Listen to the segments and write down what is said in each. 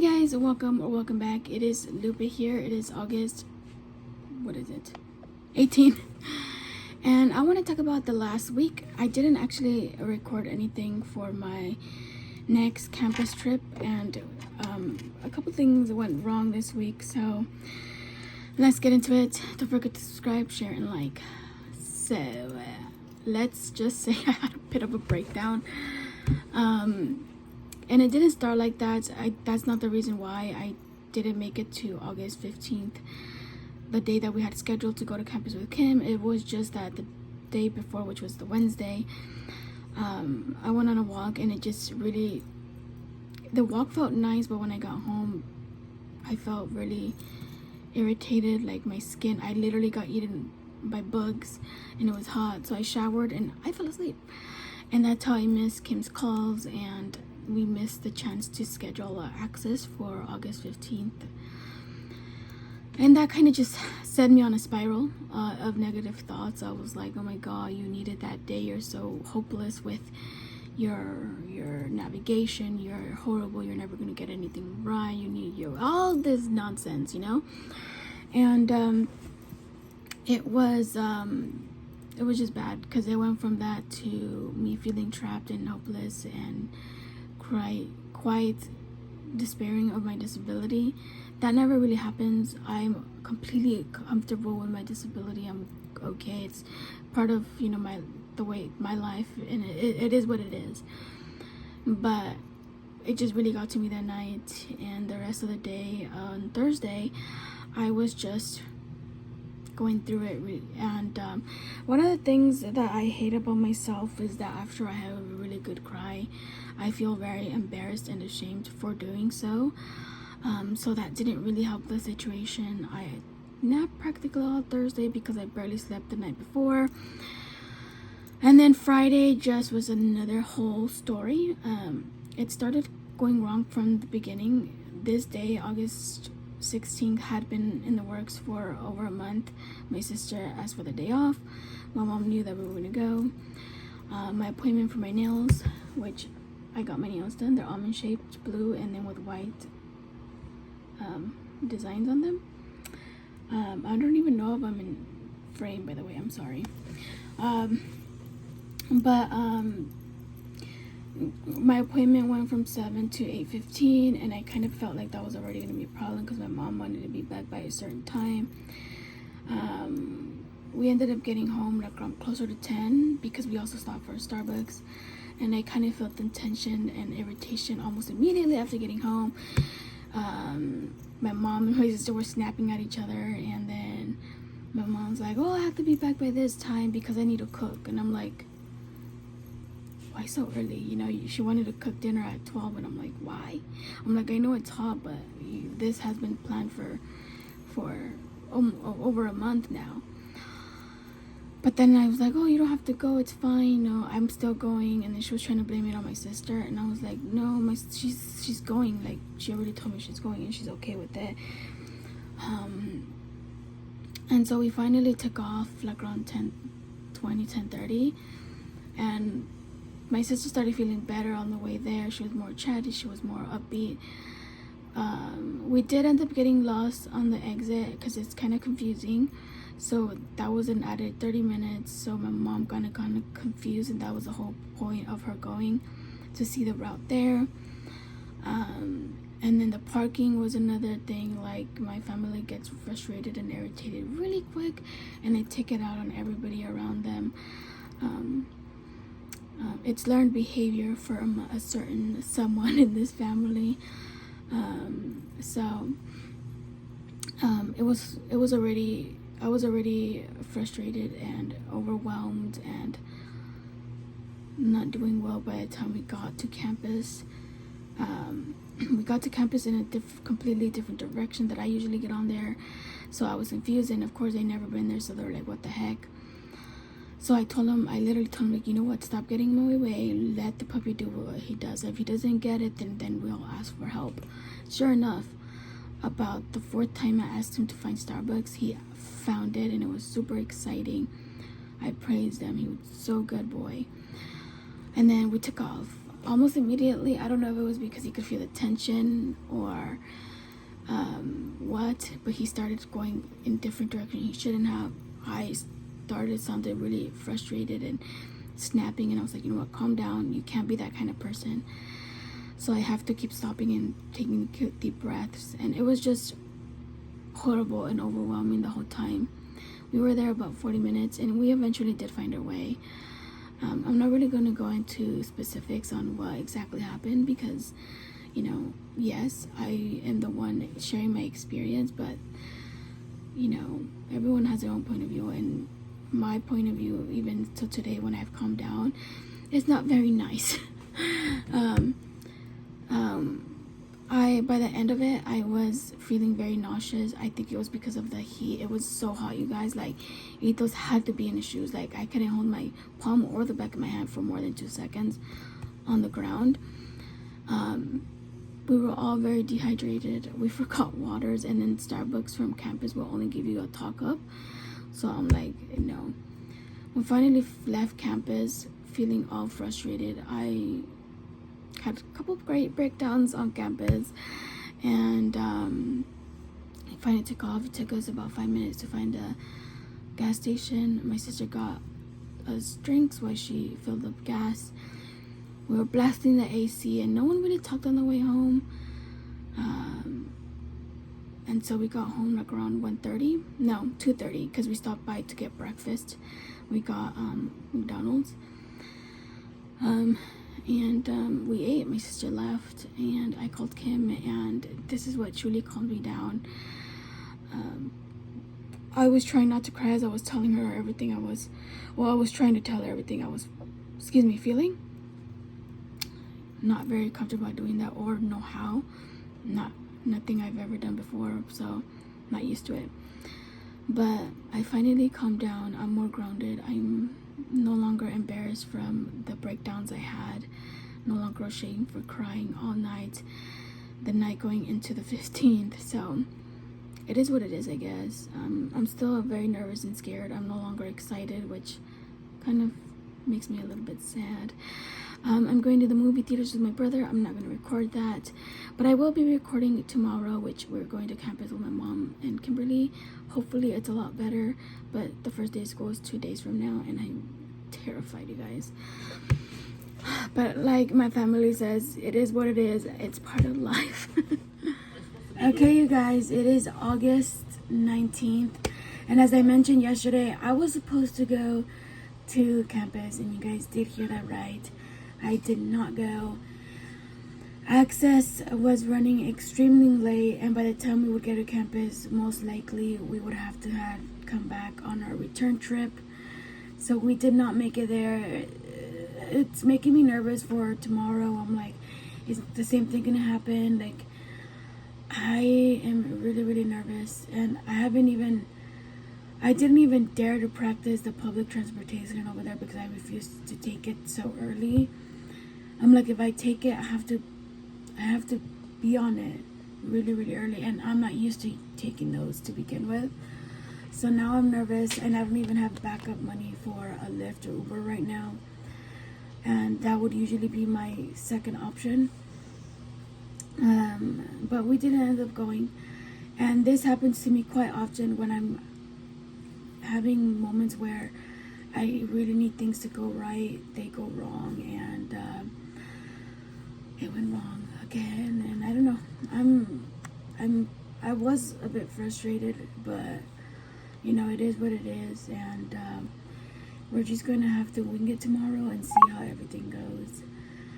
Guys, welcome back. It is Lupe here. It is August, what is it, 18th, and I want to talk about the last week. I didn't actually record anything for my next campus trip, and a couple things went wrong this week, so let's get into it. Don't forget to subscribe, share, and like. So let's just say I had a bit of a breakdown, and it didn't start like that. That's not the reason why I didn't make it to August 15th, the day that we had scheduled to go to campus with Kim. It was just that the day before, which was the Wednesday, I went on a walk, and it just really, the walk felt nice, but when I got home I felt really irritated. Like my skin, I literally got eaten by bugs, and it was hot, so I showered and I fell asleep, and that's how I missed Kim's calls, and we missed the chance to schedule access for August 15th. And that kind of just set me on a spiral of negative thoughts. I was like, oh my god, you needed that day, you're so hopeless with your navigation, you're horrible, you're never going to get anything right, you need all this nonsense, and it was just bad, because it went from that to me feeling trapped and hopeless and quite despairing of my disability. That never really happens. I'm completely comfortable with my disability. I'm okay. It's part of the way my life, and it is what it is. But it just really got to me that night, and the rest of the day on Thursday I was just going through it. And one of the things that I hate about myself is that after I have a really good cry, I feel very embarrassed and ashamed for doing so. So that didn't really help the situation. I napped practically all Thursday because I barely slept the night before, and then Friday just was another whole story. It started going wrong from the beginning. This day, August 16th, had been in the works for over a month. My sister asked for the day off. My mom knew that we were going to go. My appointment for my nails, which I got my nails done. They're almond shaped, blue, and then with white designs on them. I don't even know if I'm in frame, by the way. I'm sorry. But my appointment went from 7 to 8:15, and I kind of felt like that was already going to be a problem because my mom wanted to be back by a certain time. We ended up getting home like closer to 10 because we also stopped for Starbucks, and I kind of felt the tension and irritation almost immediately after getting home. My mom and my sister were snapping at each other, and then my mom's like, oh, I have to be back by this time because I need to cook. And I'm like, why so early? She wanted to cook dinner at 12, and I'm like, why? I'm like, I know it's hot, but this has been planned for over a month now. But then I was like, oh, you don't have to go, it's fine, no, I'm still going. And then she was trying to blame it on my sister, and I was like, no, she's going. Like, she already told me she's going, and she's okay with it. And so we finally took off like around 10:30, and my sister started feeling better on the way there. She was more chatty, she was more upbeat. We did end up getting lost on the exit because it's kind of confusing, so that was an added 30 minutes. So my mom kind of confused, and that was the whole point of her going to see the route there. And then the parking was another thing. Like, my family gets frustrated and irritated really quick, and they take it out on everybody around them. It's learned behavior from a certain someone in this family. I was already frustrated and overwhelmed and not doing well by the time we got to campus. We got to campus in a completely different direction that I usually get on there, so I was confused, and of course I never been there, so they were like, what the heck? So I literally told him, like, you know what, stop getting in my way, let the puppy do what he does. If he doesn't get it, then we'll ask for help. Sure enough, about the fourth time I asked him to find Starbucks, he found it, and it was super exciting. I praised him. He was so good boy. And then we took off. almost immediately, I don't know if it was because he could feel the tension or what, but he started going in different direction he shouldn't have. I started sounding really frustrated and snapping, and I was like, you know what, calm down, you can't be that kind of person. So I have to keep stopping and taking deep breaths, and it was just horrible and overwhelming the whole time. We were there about 40 minutes, and we eventually did find our way. I'm not really going to go into specifics on what exactly happened because, you know, yes, I am the one sharing my experience, but, you know, everyone has their own point of view, and my point of view, even till today when I've calmed down, is not very nice. By the end of it, I was feeling very nauseous. I think it was because of the heat. It was so hot, you guys. Like, those had to be in the shoes. Like, I couldn't hold my palm or the back of my hand for more than 2 seconds on the ground. We were all very dehydrated. We forgot waters, and then Starbucks from campus will only give you a talk up. So I'm like, no. We finally left campus feeling all frustrated. I had a couple of great breakdowns on campus, and I finally took off. It took us about 5 minutes to find a gas station. My sister got us drinks while she filled up gas. We were blasting the AC, and no one really talked on the way home. And so we got home like around 1:30. No, 2:30, because we stopped by to get breakfast. We got McDonald's. And we ate. My sister left, and I called Kim, and this is what truly calmed me down. I was trying not to cry as I was telling her everything I was trying to tell her everything I was, feeling. Not very comfortable doing that or know how. Nothing I've ever done before, so not used to it. But I finally calmed down. I'm more grounded. I'm no longer embarrassed from the breakdowns I had. No longer ashamed for crying all night. The night going into the 15th. So it is what it is, I guess. I'm still very nervous and scared. I'm no longer excited, which kind of makes me a little bit sad. I'm going to the movie theaters with my brother. I'm not going to record that, but I will be recording tomorrow, which we're going to campus with my mom and Kimberly. Hopefully it's a lot better, but the first day of school is 2 days from now, and I'm terrified, you guys. But like my family says, it is what it is. It's part of life. Okay, you guys, it is August 19th, and as I mentioned yesterday, I was supposed to go to campus, and you guys did hear that right. I did not go. Access was running extremely late, and by the time we would get to campus, most likely we would have to come back on our return trip. So we did not make it there. It's making me nervous for tomorrow. I'm like, is the same thing gonna happen? Like, I am really, really nervous, and I didn't even dare to practice the public transportation over there because I refused to take it so early. I'm like, if I take it, I have to be on it really, really early, and I'm not used to taking those to begin with. So now I'm nervous, and I don't even have backup money for a Lyft or Uber right now, and that would usually be my second option. But we didn't end up going, and this happens to me quite often when I'm having moments where I really need things to go right. They go wrong, and it went wrong again, and I don't know. I was a bit frustrated, but you know, it is what it is, and we're just gonna have to wing it tomorrow and see how everything goes.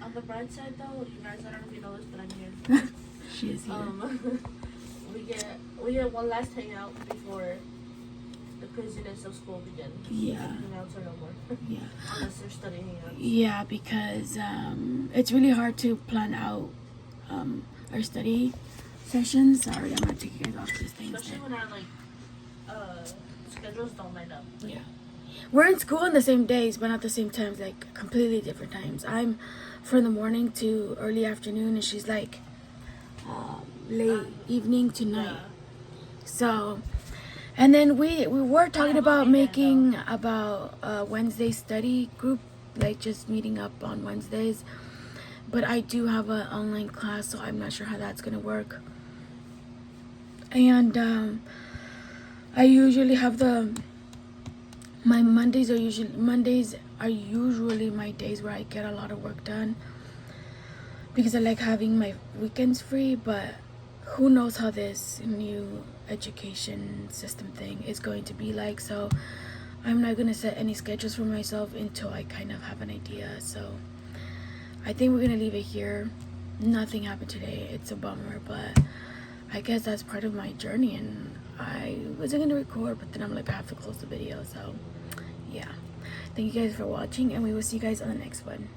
On the bright side, though, you guys, I don't know if you know this, but I'm here. She is here. We get one last hangout before the craziness of school begins. Yeah. Hangouts are no more. Yeah. Unless they're study hangouts. Yeah, because it's really hard to plan out our study sessions. Sorry, I'm not taking it off this thing. Especially when our schedules don't line up. Yeah. We're in school on the same days, but not the same times, like completely different times. I'm from the morning to early afternoon, and she's like late evening to night. Yeah. So, and then we were talking about making about a Wednesday study group, like just meeting up on Wednesdays. but I do have an online class, so I'm not sure how that's gonna work. And I usually have my Mondays are usually my days where I get a lot of work done, because I like having my weekends free. But who knows how this new education system thing is going to be like, so I'm not gonna set any schedules for myself until I kind of have an idea. So I think we're gonna leave it here. Nothing happened today. It's a bummer, but I guess that's part of my journey, and I wasn't gonna record, but then I'm like, I have to close the video. So yeah, thank you guys for watching, and we will see you guys on the next one.